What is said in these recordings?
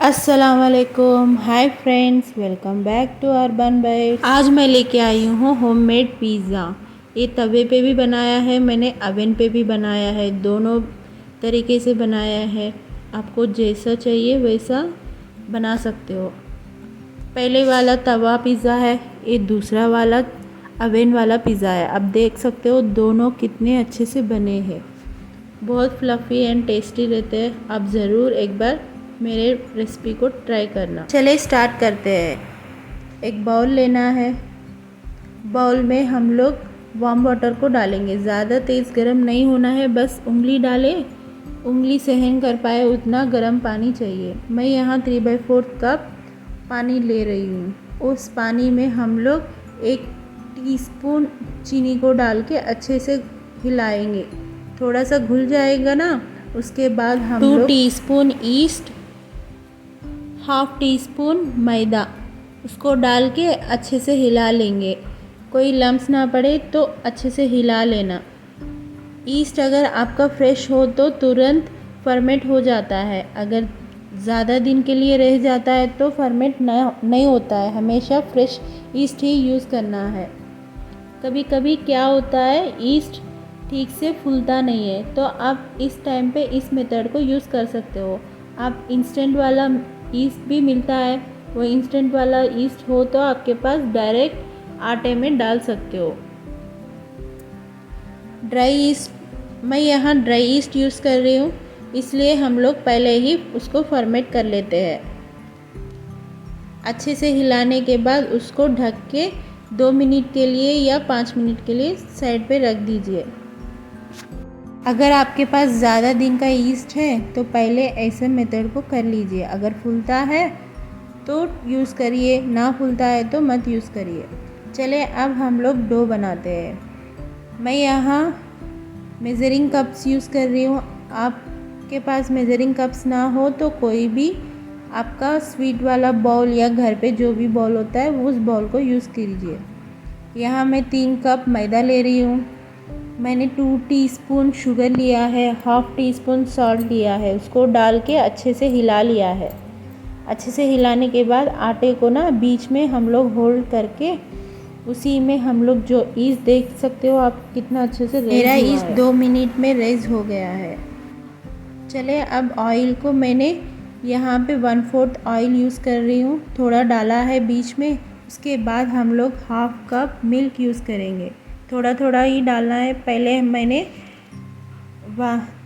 अस्सलाम वालेकुम, hi friends, welcome back to Urban Bites. आज मैं लेके आई हूँ होममेड पिज़्ज़ा। ये तवे पे भी बनाया है मैंने, अवन पे भी बनाया है, दोनों तरीके से बनाया है। आपको जैसा चाहिए वैसा बना सकते हो। पहले वाला तवा पिज़्ज़ा है, ये दूसरा वाला अवन वाला पिज़्ज़ा है। अब देख सकते हो दोनों कितने अच्छे से बने हैं, बहुत फ्लफ़ी एंड टेस्टी रहते हैं। आप ज़रूर एक बार मेरे रेसिपी को ट्राई करना। चलिए स्टार्ट करते हैं। एक बाउल लेना है, बाउल में हम लोग वार्म वाटर को डालेंगे। ज़्यादा तेज़ गर्म नहीं होना है, बस उंगली डालें, उंगली सहन कर पाए उतना गर्म पानी चाहिए। मैं यहाँ 3/4 कप पानी ले रही हूँ। उस पानी में हम लोग 1 टीस्पून चीनी को डाल के अच्छे से हिलाएंगे। थोड़ा सा घुल जाएगा ना, उसके बाद हम 2 टीस्पून ईस्ट, 1/2 टीस्पून मैदा, उसको डाल के अच्छे से हिला लेंगे। कोई लम्स ना पड़े तो अच्छे से हिला लेना। ईस्ट अगर आपका फ्रेश हो तो तुरंत फर्मेंट हो जाता है, अगर ज़्यादा दिन के लिए रह जाता है तो फर्मेंट नहीं होता है। हमेशा फ्रेश ईस्ट ही यूज़ करना है। कभी कभी क्या होता है, ईस्ट ठीक से फूलता नहीं है, तो आप इस टाइम पे इस मेथड को यूज़ कर सकते हो। आप इंस्टेंट वाला ईस्ट भी मिलता है, वो इंस्टेंट वाला ईस्ट हो तो आपके पास डायरेक्ट आटे में डाल सकते हो। ड्राई ईस्ट, मैं यहाँ ड्राई ईस्ट यूज़ कर रही हूँ, इसलिए हम लोग पहले ही उसको फर्मेंट कर लेते हैं। अच्छे से हिलाने के बाद उसको ढक के 2 मिनट के लिए या 5 मिनट के लिए साइड पे रख दीजिए। अगर आपके पास ज़्यादा दिन का ईस्ट है तो पहले ऐसे मेथड को कर लीजिए। अगर फूलता है तो यूज़ करिए, ना फूलता है तो मत यूज़ करिए। चले अब हम लोग डो बनाते हैं। मैं यहाँ मेज़रिंग कप्स यूज़ कर रही हूँ। आपके पास मेज़रिंग कप्स ना हो तो कोई भी आपका स्वीट वाला बाउल या घर पे जो भी बाउल होता है उस बाउल को यूज़ कीजिए। यहाँ मैं 3 कप मैदा ले रही हूँ। मैंने 2 टीस्पून शुगर लिया है, 1/2 टीस्पून सॉल्ट लिया है, उसको डाल के अच्छे से हिला लिया है। अच्छे से हिलाने के बाद आटे को ना बीच में हम लोग होल्ड करके उसी में हम लोग जो ईस्ट देख सकते हो आप कितना अच्छे से मेरा ईस्ट 2 मिनट में रेज हो गया है। चले अब ऑयल को मैंने यहाँ पे 1/4 ऑयल यूज़ कर रही हूँ, थोड़ा डाला है बीच में। उसके बाद हम लोग 1/2 कप मिल्क यूज़ करेंगे, थोड़ा थोड़ा ही डालना है। पहले मैंने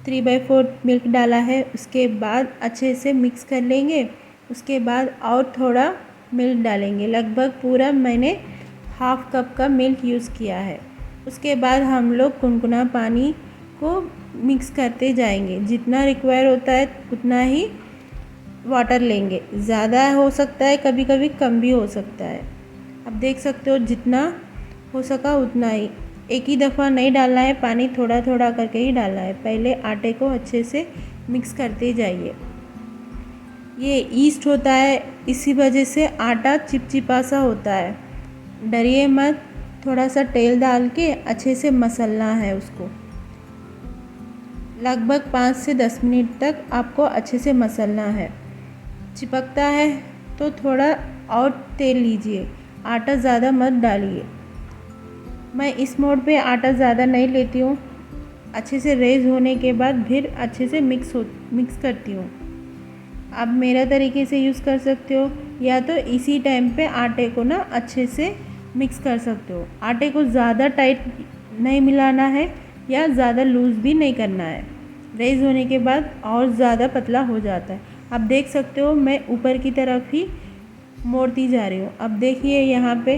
3/4 मिल्क डाला है, उसके बाद अच्छे से मिक्स कर लेंगे। उसके बाद और थोड़ा मिल्क डालेंगे, लगभग पूरा मैंने 1/2 कप का मिल्क यूज़ किया है। उसके बाद हम लोग गुनगुना पानी को मिक्स करते जाएंगे, जितना रिक्वायर होता है उतना ही वाटर लेंगे। ज़्यादा हो सकता है, कभी कभी कम भी हो सकता है। अब देख सकते हो जितना हो सका उतना ही, एक ही दफ़ा नहीं डालना है, पानी थोड़ा थोड़ा करके ही डालना है। पहले आटे को अच्छे से मिक्स करते जाइए। ये ईस्ट होता है, इसी वजह से आटा चिपचिपा सा होता है। डरिए मत, थोड़ा सा तेल डाल के अच्छे से मसलना है उसको। लगभग 5 से 10 मिनट तक आपको अच्छे से मसलना है। चिपकता है तो थोड़ा और तेल लीजिए, आटा ज़्यादा मत डालिए। मैं इस मोड पे आटा ज़्यादा नहीं लेती हूँ। अच्छे से रेज होने के बाद फिर अच्छे से मिक्स करती हूँ। आप मेरा तरीके से यूज़ कर सकते हो, या तो इसी टाइम पे आटे को ना अच्छे से मिक्स कर सकते हो। आटे को ज़्यादा टाइट नहीं मिलाना है या ज़्यादा लूज़ भी नहीं करना है। रेज होने के बाद और ज़्यादा पतला हो जाता है। आप देख सकते हो मैं ऊपर की तरफ ही मोड़ती जा रही हूँ। अब देखिए यहाँ पे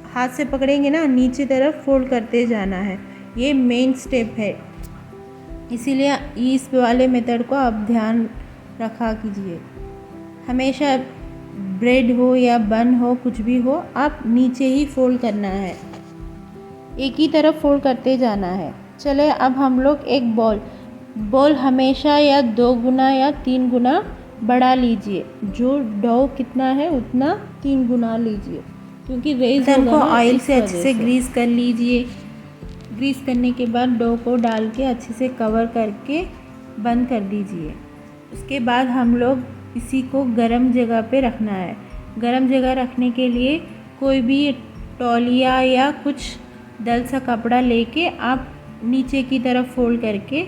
हाथ से पकड़ेंगे ना, नीचे तरफ फोल्ड करते जाना है, ये मेन स्टेप है। इसीलिए इस वाले मेथड को आप ध्यान रखा कीजिए। हमेशा ब्रेड हो या बन हो, कुछ भी हो, आप नीचे ही फोल्ड करना है, एक ही तरफ फोल्ड करते जाना है। चले अब हम लोग एक बॉल हमेशा या 2 गुना या 3 गुना बढ़ा लीजिए। जो डो कितना है उतना 3 गुना लीजिए, क्योंकि रेज को ऑयल से अच्छे से ग्रीस कर लीजिए। ग्रीस करने के बाद डो को डाल के अच्छे से कवर करके बंद कर दीजिए। उसके बाद हम लोग इसी को गरम जगह पे रखना है। गरम जगह रखने के लिए कोई भी तौलिया या कुछ डल सा कपड़ा लेके आप नीचे की तरफ फोल्ड करके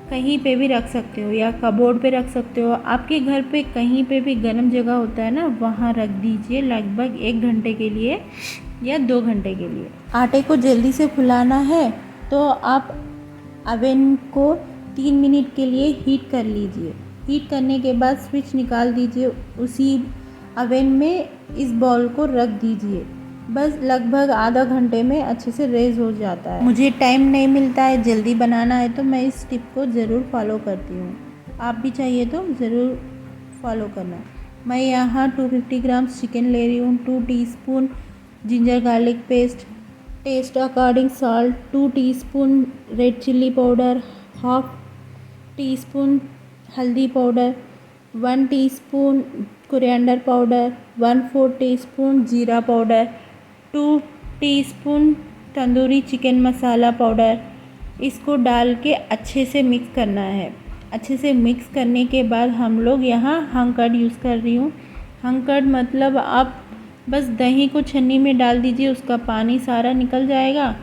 कहीं पे भी रख सकते हो या कबोर्ड पे रख सकते हो। आपके घर पे कहीं पे भी गर्म जगह होता है ना, वहाँ रख दीजिए लगभग 1 घंटे के लिए या 2 घंटे के लिए। आटे को जल्दी से फुलाना है तो आप अवन को 3 मिनट के लिए हीट कर लीजिए। हीट करने के बाद स्विच निकाल दीजिए, उसी अवन में इस बॉल को रख दीजिए। बस लगभग आधा घंटे में अच्छे से रेज़ हो जाता है। मुझे टाइम नहीं मिलता है, जल्दी बनाना है, तो मैं इस टिप को ज़रूर फॉलो करती हूँ। आप भी चाहिए तो ज़रूर फॉलो करना। मैं यहाँ 250 ग्राम चिकन ले रही हूँ, 2 teaspoon ginger garlic paste, taste according salt, 2 teaspoon red chilli powder, half teaspoon हल्दी powder, 1 teaspoon coriander powder, 1/4 teaspoon जीरा powder, 2 teaspoon tandoori chicken masala powder. इसको डाल के अच्छे से मिक्स करना है। अच्छे से मिक्स करने के बाद हम लोग यहाँ हंग कर्ड यूज़ कर रही हूँ। हंग कर्ड मतलब आप बस दही को छन्नी में डाल दीजिए, उसका पानी सारा निकल जाएगा,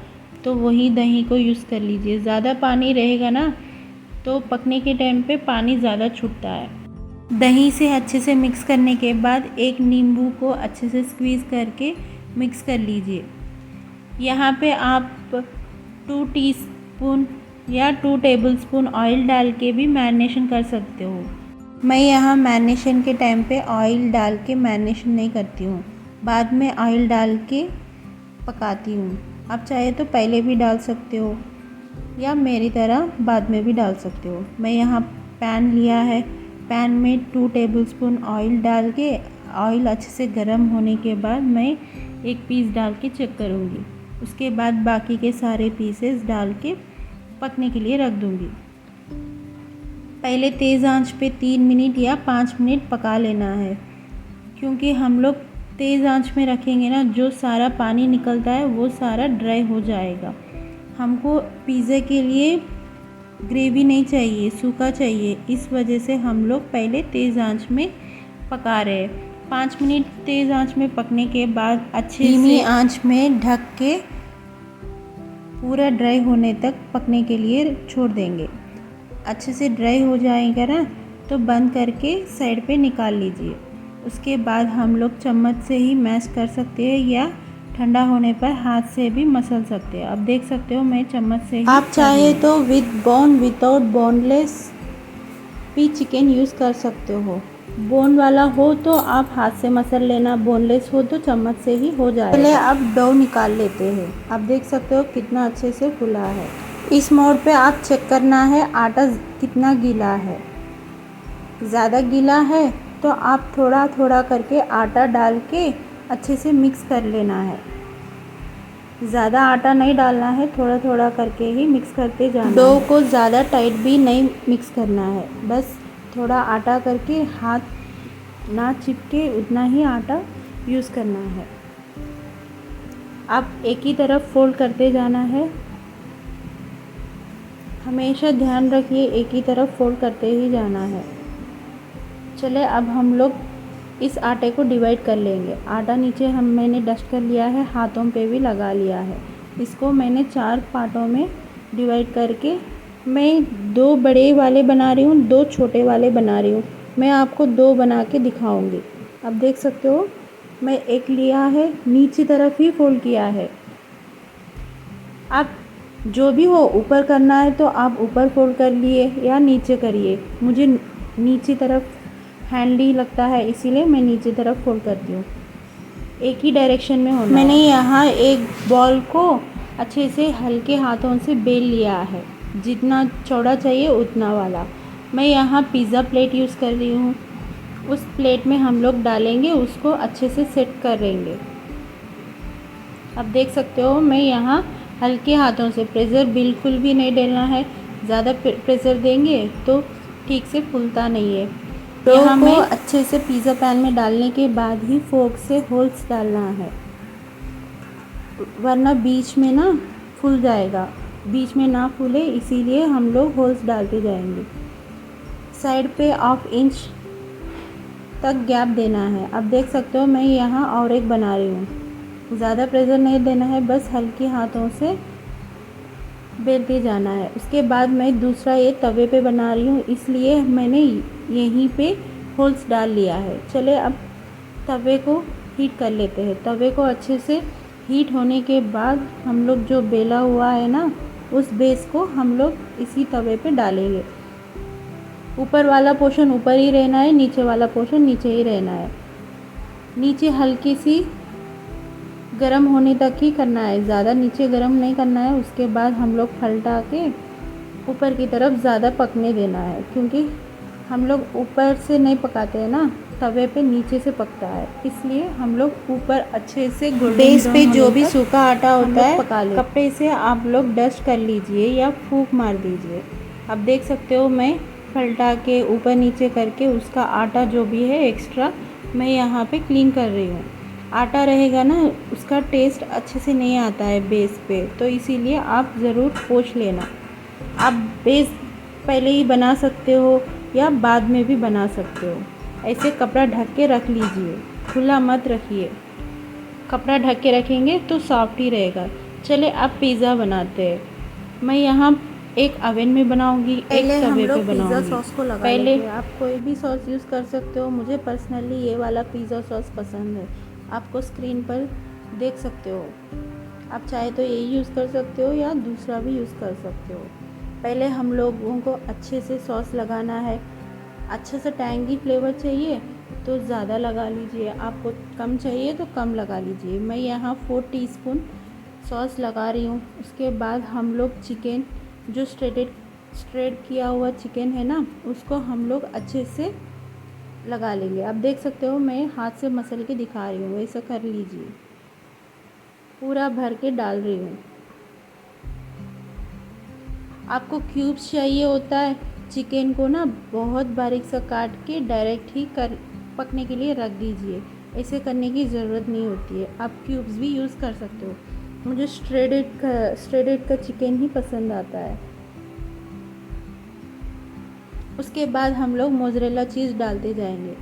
तो वही दही को यूज़ कर लीजिए। ज़्यादा पानी रहेगा ना तो पकने के टाइम पे पानी ज़्यादा छूटता है। दही से अच्छे से मिक्स करने के बाद एक नींबू को अच्छे से स्क्वीज़ करके मिक्स कर लीजिए। यहाँ पे आप 2 टीस्पून या 2 टेबलस्पून ऑयल डाल के भी मैरिनेशन कर सकते हो। मैं यहाँ मैरिनेशन के टाइम पे ऑयल डाल के मैरिनेशन नहीं करती हूँ, बाद में ऑयल डाल के पकाती हूँ। आप चाहे तो पहले भी डाल सकते हो या मेरी तरह बाद में भी डाल सकते हो। मैं यहाँ पैन लिया है, पैन में 2 टेबलस्पून ऑयल डाल के ऑयल अच्छे से गर्म होने के बाद मैं एक पीस डाल के चेक करूँगी। उसके बाद बाकी के सारे पीसेस डाल के पकने के लिए रख दूँगी। पहले तेज़ आंच पे 3 मिनट या 5 मिनट पका लेना है, क्योंकि हम लोग तेज़ आंच में रखेंगे ना, जो सारा पानी निकलता है वो सारा ड्राई हो जाएगा। हमको पिज़्ज़ा के लिए ग्रेवी नहीं चाहिए, सूखा चाहिए, इस वजह से हम लोग पहले तेज़ आंच में पका रहे हैं। 5 मिनट तेज़ आंच में पकने के बाद अच्छे धीमी आंच में ढक के पूरा ड्राई होने तक पकने के लिए छोड़ देंगे। अच्छे से ड्राई हो जाएगा ना तो बंद करके साइड पे निकाल लीजिए। उसके बाद हम लोग चम्मच से ही मैश कर सकते हैं या ठंडा होने पर हाथ से भी मसल सकते हैं। आप देख सकते हो मैं चम्मच से ही। आप चाहे तो विद बोन विदाउट बोनलेस भी चिकन यूज़ कर सकते हो। बोन वाला हो तो आप हाथ से मसल लेना, बोनलेस हो तो चम्मच से ही हो जाएगा। पहले आप डो निकाल लेते हैं। आप देख सकते हो कितना अच्छे से फूला है। इस मोड पे आप चेक करना है आटा कितना गीला है। ज़्यादा गीला है तो आप थोड़ा थोड़ा करके आटा डाल के अच्छे से मिक्स कर लेना है। ज़्यादा आटा नहीं डालना है, थोड़ा थोड़ा करके ही मिक्स करते जाना है। डो को ज़्यादा टाइट भी नहीं मिक्स करना है, बस थोड़ा आटा करके हाथ ना चिपके उतना ही आटा यूज़ करना है। आप एक ही तरफ फोल्ड करते जाना है। हमेशा ध्यान रखिए एक ही तरफ फोल्ड करते ही जाना है। चले अब हम लोग इस आटे को डिवाइड कर लेंगे। आटा नीचे मैंने डस्ट कर लिया है, हाथों पे भी लगा लिया है। इसको मैंने 4 पार्टों में डिवाइड करके मैं 2 बड़े वाले बना रही हूँ, 2 छोटे वाले बना रही हूँ। मैं आपको 2 बना के दिखाऊंगी। आप देख सकते हो मैं एक लिया है, नीचे तरफ ही फोल्ड किया है। आप जो भी हो ऊपर करना है तो आप ऊपर फोल्ड कर लिए या नीचे करिए। मुझे नीचे तरफ हैंडी लगता है, इसीलिए मैं नीचे तरफ फोल्ड करती हूँ। एक ही डायरेक्शन में होना। मैंने यहाँ एक बॉल को अच्छे से हल्के हाथों से बेल लिया है, जितना चौड़ा चाहिए उतना वाला। मैं यहाँ पिज़्ज़ा प्लेट यूज़ कर रही हूँ। उस प्लेट में हम लोग डालेंगे, उसको अच्छे से सेट करेंगे। अब देख सकते हो मैं यहाँ हल्के हाथों से, प्रेशर बिल्कुल भी नहीं डालना है। ज़्यादा प्रेशर देंगे तो ठीक से फूलता नहीं है। यहाँ को अच्छे से पिज़्ज़ा पैन में डालने के बाद ही फोर्क से होल्स डालना है, वरना बीच में ना फूल जाएगा। बीच में ना फूले इसीलिए हम लोग होल्स डालते जाएंगे। साइड पे 1/2 इंच तक गैप देना है। अब देख सकते हो मैं यहाँ और एक बना रही हूँ। ज़्यादा प्रेशर नहीं देना है, बस हल्के हाथों से बेलते जाना है। उसके बाद मैं दूसरा ये तवे पे बना रही हूँ, इसलिए मैंने यहीं पे होल्स डाल लिया है। चले अब तवे को हीट कर लेते हैं। तवे को अच्छे से हीट होने के बाद हम लोग जो बेला हुआ है ना, उस बेस को हम लोग इसी तवे पे डालेंगे। ऊपर वाला पोर्शन ऊपर ही रहना है, नीचे वाला पोर्शन नीचे ही रहना है। नीचे हल्की सी गरम होने तक ही करना है, ज़्यादा नीचे गरम नहीं करना है। उसके बाद हम लोग पलटा के ऊपर की तरफ ज़्यादा पकने देना है, क्योंकि हम लोग ऊपर से नहीं पकाते हैं ना, तवे पे नीचे से पकता है, इसलिए हम लोग ऊपर अच्छे से बेस पे जो भी सूखा आटा होता है कपड़े से आप लोग डस्ट कर लीजिए या फूंक मार दीजिए। अब देख सकते हो मैं पलटा के ऊपर नीचे करके उसका आटा जो भी है एक्स्ट्रा मैं यहाँ पे क्लीन कर रही हूँ। आटा रहेगा ना, उसका टेस्ट अच्छे से नहीं आता है बेस पे, तो इसीलिए आप ज़रूर पोंछ लेना। आप बेस पहले ही बना सकते हो या बाद में भी बना सकते हो। ऐसे कपड़ा ढक के रख लीजिए, खुला मत रखिए। कपड़ा ढक के रखेंगे तो सॉफ्ट ही रहेगा। चले अब पिज़्ज़ा बनाते हैं। मैं यहाँ एक ओवन में बनाऊंगी, एक तवे पे बनाऊंगी। सॉस को लगा पहले आप कोई भी सॉस यूज़ कर सकते हो। मुझे पर्सनली ये वाला पिज़्ज़ा सॉस पसंद है, आपको स्क्रीन पर देख सकते हो। आप चाहे तो यही यूज़ कर सकते हो या दूसरा भी यूज़ कर सकते हो। पहले हम लोगों को अच्छे से सॉस लगाना है। अच्छा सा टैंगी फ्लेवर चाहिए तो ज़्यादा लगा लीजिए, आपको कम चाहिए तो कम लगा लीजिए। मैं यहाँ 4 टीस्पून सॉस लगा रही हूँ। उसके बाद हम लोग चिकन जो स्ट्रेट किया हुआ चिकन है ना, उसको हम लोग अच्छे से लगा लेंगे। आप देख सकते हो मैं हाथ से मसल के दिखा रही हूँ, वैसा कर लीजिए। पूरा भर के डाल रही हूँ। आपको क्यूब्स चाहिए होता है, चिकन को ना बहुत बारीक सा काट के डायरेक्ट ही पकने के लिए रख दीजिए। ऐसे करने की ज़रूरत नहीं होती है, आप क्यूब्स भी यूज़ कर सकते हो। मुझे श्रेडेड का चिकन ही पसंद आता है। उसके बाद हम लोग मोज़रेला चीज़ डालते जाएंगे।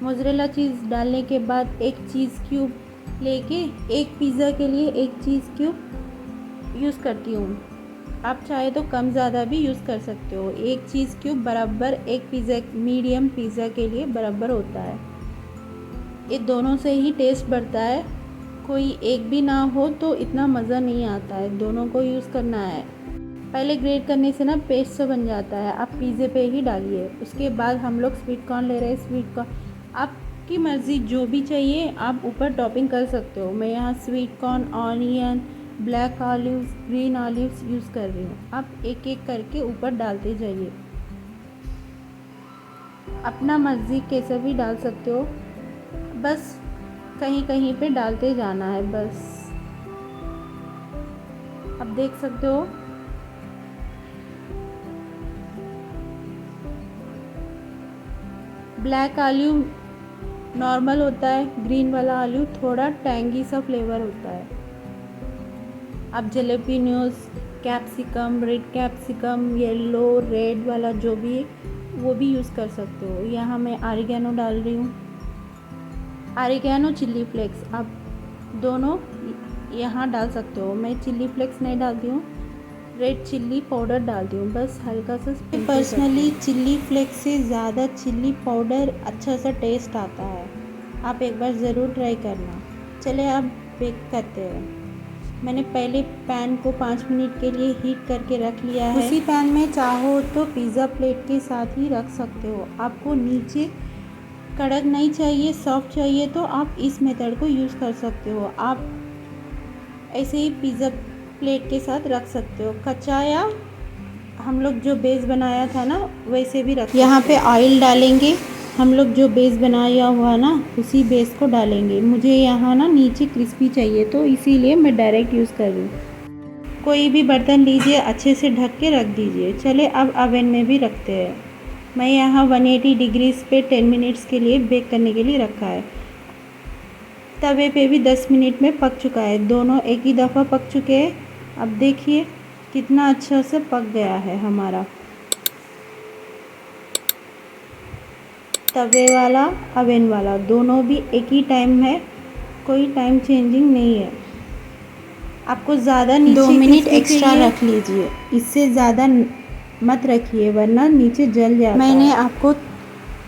मोज़रेला चीज़ डालने के बाद एक चीज़ क्यूब लेके एक पिज़्ज़ा के लिए एक चीज़ क्यूब यूज़ करती हूँ। आप चाहे तो कम ज़्यादा भी यूज़ कर सकते हो। एक चीज़ क्यूब बराबर एक पिज़्ज़ा मीडियम पिज़्ज़ा के लिए बराबर होता है। ये दोनों से ही टेस्ट बढ़ता है, कोई एक भी ना हो तो इतना मज़ा नहीं आता है। दोनों को यूज़ करना है। पहले ग्रेट करने से ना पेस्ट सा बन जाता है, आप पिज़्ज़े पे ही डालिए। उसके बाद हम लोग स्वीट कॉर्न ले रहे हैं। स्वीट कॉर्न आपकी मर्ज़ी, जो भी चाहिए आप ऊपर टॉपिंग कर सकते हो। मैं यहाँ sweet corn, onion, black olives, green olives use कर रही हूँ। आप एक एक करके ऊपर डालते जाइए। अपना मर्ज़ी कैसा भी डाल सकते हो, बस कहीं कहीं पे डालते जाना है बस। अब देख सकते हो ब्लैक ऑलिव नॉर्मल होता है, ग्रीन वाला ऑलिव थोड़ा टैंगी सा फ्लेवर होता है। आप jalapenos, capsicum, red capsicum, yellow, red वाला जो भी है वो भी यूज़ कर सकते हो। यहाँ मैं ऑरिगेनो डाल रही हूँ, ऑरिगेनो, चिल्ली फ्लेक्स आप दोनों यहाँ डाल सकते हो। मैं चिल्ली फ्लेक्स नहीं डालती हूँ, रेड चिल्ली पाउडर डालती हूँ, बस हल्का सा। पर्सनली चिल्ली फ्लेक्स से ज़्यादा चिल्ली पाउडर अच्छा सा टेस्ट आता है। आप एक बार ज़रूर ट्राई करना। चले अब बेक करते हैं। मैंने पहले पैन को 5 मिनट के लिए हीट करके रख लिया है। उसी पैन में चाहो तो पिज़्ज़ा प्लेट के साथ ही रख सकते हो। आपको नीचे कड़क नहीं चाहिए, सॉफ्ट चाहिए तो आप इस मेथड को यूज़ कर सकते हो। आप ऐसे ही पिज़्ज़ा प्लेट के साथ रख सकते हो, कच्चा या हम लोग जो बेस बनाया था ना वैसे भी रख। यहाँ पे ऑयल डालेंगे, हम लोग जो बेस बनाया हुआ ना उसी बेस को डालेंगे। मुझे यहाँ ना नीचे क्रिस्पी चाहिए तो इसीलिए मैं डायरेक्ट यूज़ कर रही हूँ। कोई भी बर्तन लीजिए, अच्छे से ढक के रख दीजिए। चले अब ओवन में भी रखते हैं। मैं यहाँ 180 डिग्रीज़ पे 10 मिनट्स के लिए बेक करने के लिए रखा है। तवे पे भी 10 मिनट में पक चुका है, दोनों एक ही दफ़ा पक चुके हैं। अब देखिए कितना अच्छा से पक गया है हमारा तवे वाला अवेन वाला, दोनों भी एक ही टाइम है, कोई टाइम चेंजिंग नहीं है। आपको ज़्यादा नीचे 2 मिनट क्रिस्पी एक्स्ट्रा चाहिए, रख लीजिए। इससे ज़्यादा मत रखिए वरना नीचे जल जाता मैंने है। आपको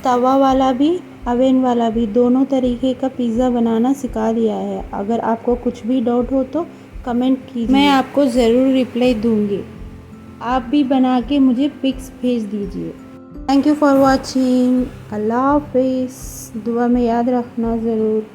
तवा वाला भी अवेन वाला भी दोनों तरीके का पिज़्ज़ा बनाना सिखा दिया है। अगर आपको कुछ भी डाउट हो तो कमेंट कीजिए, मैं आपको ज़रूर रिप्लाई दूँगी। आप भी बना के मुझे पिक्स भेज दीजिए। Thank you for watching. अल्लाह हाफिज़। दुआ में याद रखना ज़रूर।